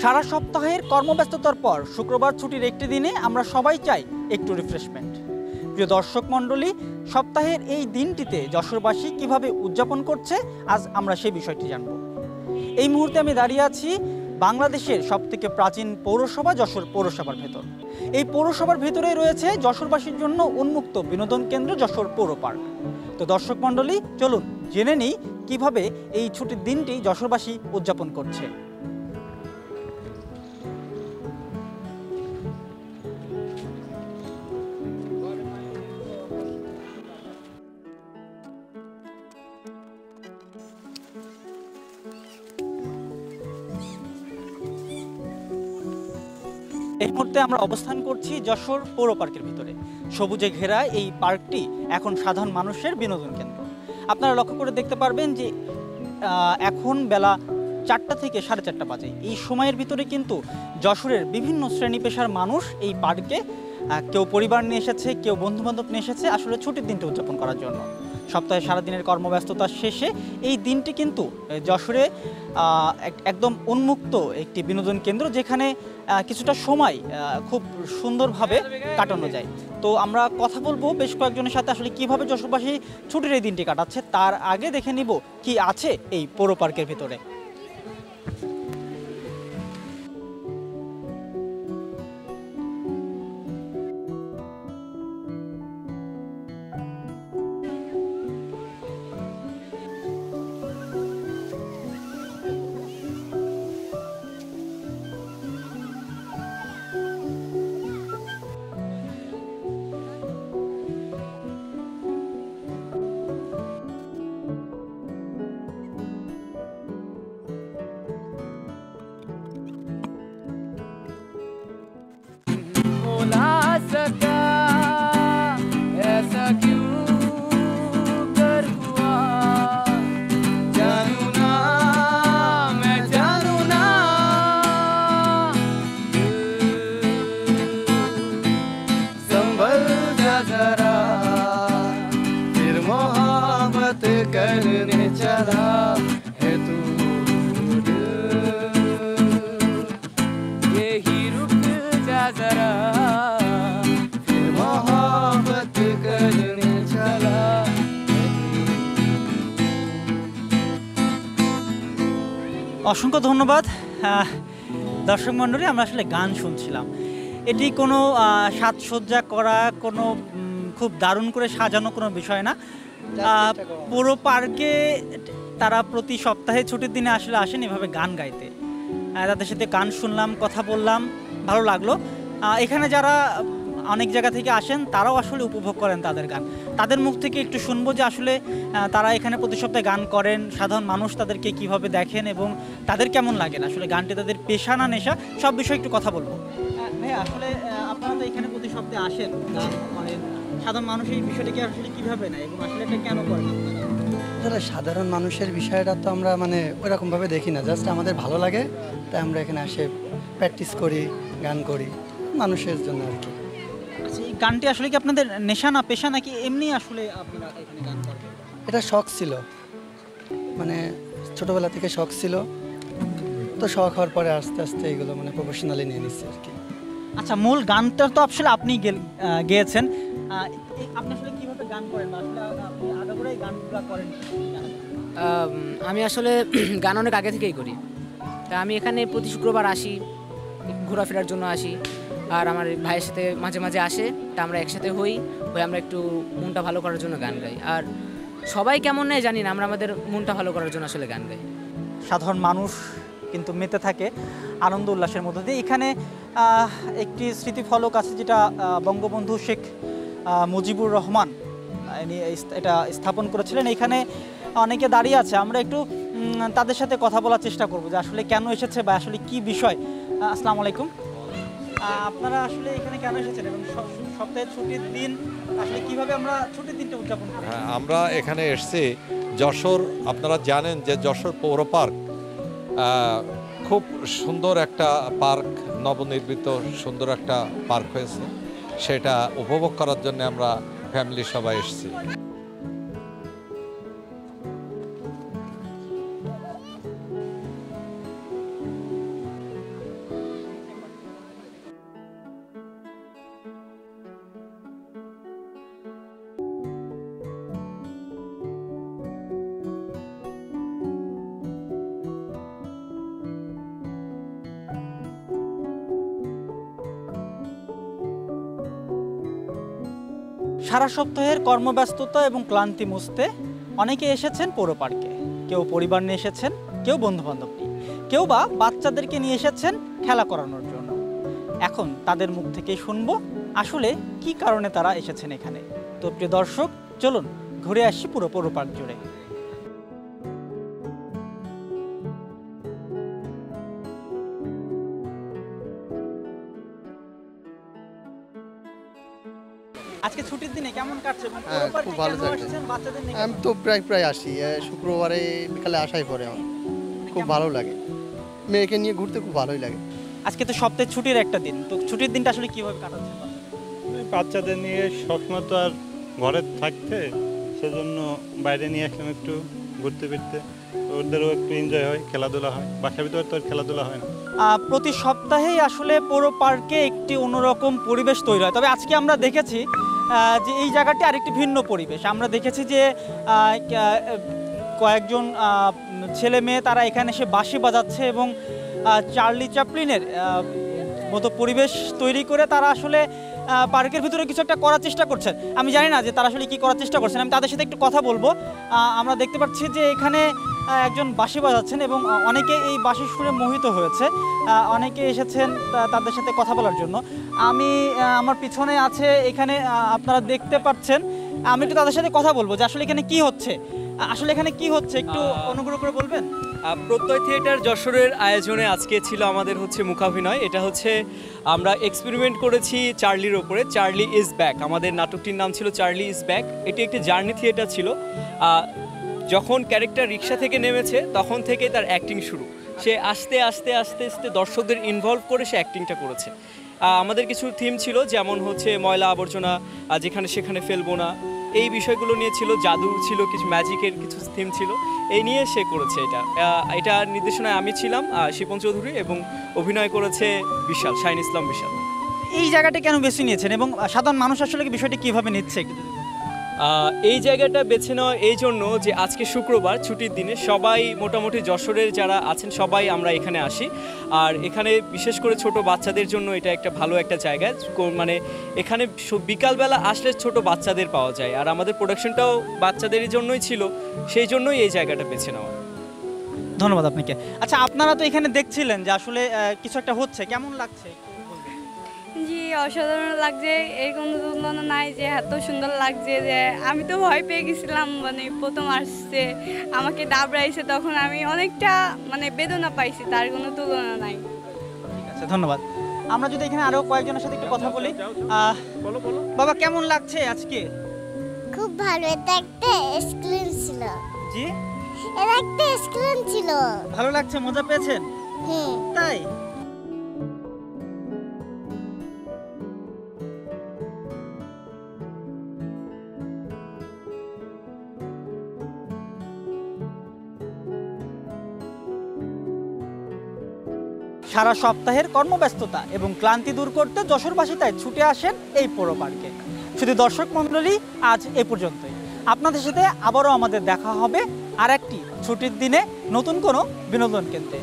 সারা সপ্তাহের কর্মব্যস্ততার পর শুক্রবার ছুটির একটি দিনে আমরা সবাই চাই একটু রিফ্রেশমেন্ট। প্রিয় দর্শক মণ্ডলী, সপ্তাহের এই দিনটিতে যশোরবাসী কিভাবে উদযাপন করছে আজ আমরা সেই বিষয়টি জানব। এই মুহূর্তে আমি দাঁড়িয়ে আছি বাংলাদেশের সবথেকে প্রাচীন পৌরসভা যশোর পৌরসভার ভেতর। এই পৌরসভার ভেতরে রয়েছে যশোরবাসীর জন্য উন্মুক্ত বিনোদন কেন্দ্র যশোর পৌর পার্ক। তো দর্শক মণ্ডলী, চলুন জেনে নিই কিভাবে এই ছুটির দিনটি যশোরবাসী উদযাপন করছে। এই মুহূর্তে আমরা অবস্থান করছি যশোর পৌর পার্কের ভিতরে। সবুজে ঘেরা এই পার্কটি এখন সাধারণ মানুষের বিনোদন কেন্দ্র। আপনারা লক্ষ্য করে দেখতে পারবেন যে এখন বেলা 4টা থেকে 4:30 বাজে। এই সময়ের ভিতরে কিন্তু যশোরের বিভিন্ন শ্রেণী পেশার মানুষ এই পার্কে কেউ পরিবার নিয়ে এসেছে, কেউ বন্ধুবান্ধব নিয়ে এসেছে আসলে ছুটির দিনটি উদযাপন করার জন্য। সপ্তাহে সারাদিনের কর্মব্যস্ততা শেষে এই দিনটি কিন্তু যশোরে একদম উন্মুক্ত একটি বিনোদন কেন্দ্র, যেখানে কিছুটা সময় খুব সুন্দরভাবে কাটানো যায়। তো আমরা কথা বলবো বেশ কয়েকজনের সাথে আসলে কিভাবে যশোরবাসী ছুটির এই দিনটি কাটাচ্ছে। তার আগে দেখে নিব কি আছে এই পৌর পার্কের ভিতরে। অসংখ্য ধন্যবাদ দর্শক মণ্ডলী। আমরা আসলে গান শুনছিলাম। এটি কোনো সাজসজ্জা করা, কোনো খুব দারুণ করে সাজানো কোনো বিষয় না। পুরো পার্কে তারা প্রতি সপ্তাহে ছুটির দিনে আসলে আসেন এভাবে গান গাইতে। তাদের সাথে গান শুনলাম, কথা বললাম, ভালো লাগলো। এখানে যারা অনেক জায়গা থেকে আসেন তারাও আসলে উপভোগ করেন তাদের গান। তাদের মুখ থেকে একটু শুনবো যে আসলে তারা এখানে প্রতি সপ্তাহে গান করেন, সাধারণ মানুষ তাদেরকে কিভাবে দেখেন এবং তাদের কেমন লাগেন, আসলে গানটি তাদের পেশা না নেশা, সব বিষয়ে একটু কথা বলবো। ভাই, আসলে আপনারা তো এখানে প্রতি সপ্তাহে আসেন, গান করেন, সাধারণ মানুষ এই বিষয়টাকে আসলে কিভাবে নেয় এবং আসলে এটা কেন করেন আপনারা? সাধারণ মানুষের বিষয়টা তো আমরা ওইরকমভাবে দেখি না, জাস্ট আমাদের ভালো লাগে তাই আমরা এখানে এসে প্র্যাকটিস করি, গান করি মানুষের জন্য আর কি। এই গানটি আসলে কি আপনাদের নেশা না পেশা, নাকি এমনি আসলে আপনারা এখানে গান করেন? এটা শখ ছিল, ছোটবেলা থেকে শখ ছিল, তো শখ হওয়ার পরে আস্তে আস্তে এগুলো প্রফেশনালি নিয়ে নিচ্ছি আর কি। আচ্ছা, মূল গানটা তো আসলে আপনি গেয়েছেন, আপনি আসলে কিভাবে গান করেন বা আসলে আপনি আগাগোড়াই গানগুলো করেন? আমি আসলে গান অনেক আগে থেকেই করি। তা আমি এখানে প্রতি শুক্রবার আসি, ঘোরাফেরার জন্য আসি, আর আমার ভাইয়ের সাথে মাঝে মাঝে আসে, তা আমরা একসাথে হই, আমরা একটু মনটা ভালো করার জন্য গান গাই। আর সবাই কেমন নেয় জানি না, আমরা আমাদের মনটা ভালো করার জন্য আসলে গান গাই। সাধারণ মানুষ কিন্তু মেতে থাকে আনন্দ উল্লাসের মধ্যে দিয়ে। এখানে একটি স্মৃতিফলক আছে যেটা বঙ্গবন্ধু শেখ মুজিবুর রহমান এটা স্থাপন করেছিলেন। এখানে অনেকে দাঁড়িয়ে আছে, আমরা একটু তাদের সাথে কথা বলার চেষ্টা করব যে আসলে কেন এসেছে বা আসলে কি বিষয়। আসসালামু আলাইকুম, আপনারা আসলে এখানে কেন এসেছেন এবং সপ্তাহের ছুটির দিন আসলে কিভাবে আমরা ছুটির দিনটা উদযাপন করি? আমরা এখানে এসেছি যশোর, আপনারা জানেন যে যশোর পৌর পার্ক খুব সুন্দর একটা পার্ক, নবনির্মিত সুন্দর একটা পার্ক হয়েছে, সেটা উপভোগ করার জন্য আমরা ফ্যামিলি সবাই এসেছি। সারা সপ্তাহের কর্মব্যস্ততা এবং ক্লান্তি মুছতে অনেকে এসেছেন পৌর পার্কে। কেউ পরিবার নিয়ে এসেছেন, কেউ বন্ধুবান্ধব নিয়ে, কেউ বা বাচ্চাদেরকে নিয়ে এসেছেন খেলা করানোর জন্য। এখন তাদের মুখ থেকেই শুনবো আসলে কি কারণে তারা এসেছেন এখানে। তো প্রিয় দর্শক, চলুন ঘুরে আসি পুরো পৌর পার্ক জুড়ে। আজকে ছুটির দিনে কেমন কাটছে? এবং পৌর পার্কে খুব ভালো কেন কাটছে। আসছেন? বাচ্চাদের নিয়ে আমি তো প্রায় আসি, শুক্রবারে বিকালে আসাই পরে আমার খুব ভালো লাগে। মেয়েকে নিয়ে ঘুরতে খুব ভালোই লাগে। আজকে তো সপ্তাহে ছুটির একটা দিন, তো ছুটির দিনটা আসলে কিভাবে কাটাচ্ছেন? এই বাচ্চাদের নিয়ে সবসময় তো আর ঘরে থাকতে, সেজন্য বাইরে নিয়ে আসলাম একটু ঘুরতে ফিরতে, ওদেরও একটু এনজয় হয়, খেলাধুলা হয়। বাসার ভিতরে তো আর খেলাধুলা হয় না। প্রতি সপ্তাহেই আসলে পৌর পার্কে একটি অন্যরকম পরিবেশ তৈরি হয়, তবে আজকে আমরা দেখেছি যে এই জায়গাটি আরেকটি ভিন্ন পরিবেশ। আমরা দেখেছি যে কয়েকজন ছেলে মেয়ে তারা এখানে এসে বাঁশি বাজাচ্ছে এবং চার্লি চ্যাপলিনের মতো পরিবেশ তৈরি করে তারা আসলে পার্কের ভিতরে কিছু একটা করার চেষ্টা করছেন। আমি জানি না যে তারা আসলে কি করার চেষ্টা করছেন, আমি তাদের সাথে একটু কথা বলবো। আমরা দেখতে পাচ্ছি যে এখানে একজন বাঁশি বাজাচ্ছেন এবং অনেকে এই বাঁশির সুরে মোহিত হয়েছে। অনেকে এসেছেন তাদের সাথে কথা বলার জন্য। আমি আমার পিছনে আছে এখানে আপনারা দেখতে পাচ্ছেন, আমি একটু তাদের সাথে কথা বলবো যে আসলে এখানে কি হচ্ছে। আসলে এখানে কি হচ্ছে একটু অনুগ্রহ করে বলবেন? প্রত্যয় থিয়েটার যশোরের আয়োজনে আজকে ছিল আমাদের হচ্ছে মুখাভিনয়। এটা হচ্ছে আমরা এক্সপেরিমেন্ট করেছি চার্লির ওপরে। চার্লি ইজ ব্যাক, আমাদের নাটকটির নাম ছিল চার্লি ইজ ব্যাক। এটি একটি জার্নি থিয়েটার ছিল। যখন ক্যারেক্টার রিক্সা থেকে নেমেছে তখন থেকে তার অ্যাক্টিং শুরু। সে আস্তে আস্তে আস্তে আস্তে দর্শকদের ইনভলভ করে সে অ্যাক্টিংটা করেছে। আমাদের কিছু থিম ছিল, যেমন হচ্ছে ময়লা আবর্জনা যেখানে সেখানে ফেলবো না, এই বিষয়গুলো নিয়ে ছিল। জাদু ছিল, কিছু ম্যাজিকের কিছু থিম ছিল, এই নিয়ে সে করেছে। এটা নির্দেশনায় আমি ছিলাম, শিপন চৌধুরী, এবং অভিনয় করেছে বিশাল, শাহিন ইসলাম বিশাল। এই জায়গাটা কেন বেছে নিয়েছেন এবং সাধারণ মানুষ আসলে বিষয়টি কিভাবে নিচ্ছে একটু যদি বলেন? এই জায়গাটা বেছে নেওয়া এই জন্য যে আজকে শুক্রবার, ছুটির দিনে সবাই মোটামুটি যশোরের যারা আছেন সবাই আমরা এখানে আসি। আর এখানে বিশেষ করে ছোট বাচ্চাদের জন্য এটা একটা ভালো একটা জায়গা। মানে এখানে বিকালবেলা আসলে ছোট বাচ্চাদের পাওয়া যায়, আর আমাদের প্রোডাকশনটাও বাচ্চাদেরই জন্যই ছিল, সেই জন্যই এই জায়গাটা বেছে নেওয়া। ধন্যবাদ আপনাকে। আচ্ছা, আপনারা তো এখানে দেখছিলেন যে আসলে কিছু একটা হচ্ছে, কেমন লাগছে? জি, অসাধারণ লাগছে। এই কোনো তুলনা নাই যে এত সুন্দর লাগছে যে আমি তো ভয় পেয়ে গেছিলাম। মানে প্রথম আসছে আমাকে দাবড়াইছে, তখন আমি অনেকটা মানে বেদনা পাইছি, তার কোনো তুলনা নাই। ঠিক আছে, ধন্যবাদ। আমরা যদি এখানে আরো কয়েকজনের সাথে একটু কথা বলি। বাবা, কেমন লাগছে আজকে? খুব ভালো। এটা একটা স্ক্রিন ছিল। জি, এটা একটা স্ক্রিন ছিল। ভালো লাগছে, মজা পেয়েছেন? হ্যাঁ। তাই সারা সপ্তাহের কর্মব্যস্ততা এবং ক্লান্তি দূর করতে যশোরবাসী তাই ছুটে আসেন এই পৌর পার্কে। শুধু দর্শক মণ্ডলী, আজ এ পর্যন্তই। আপনাদের সাথে আবারও আমাদের দেখা হবে আর একটি ছুটির দিনে নতুন কোনো বিনোদন কেন্দ্রে।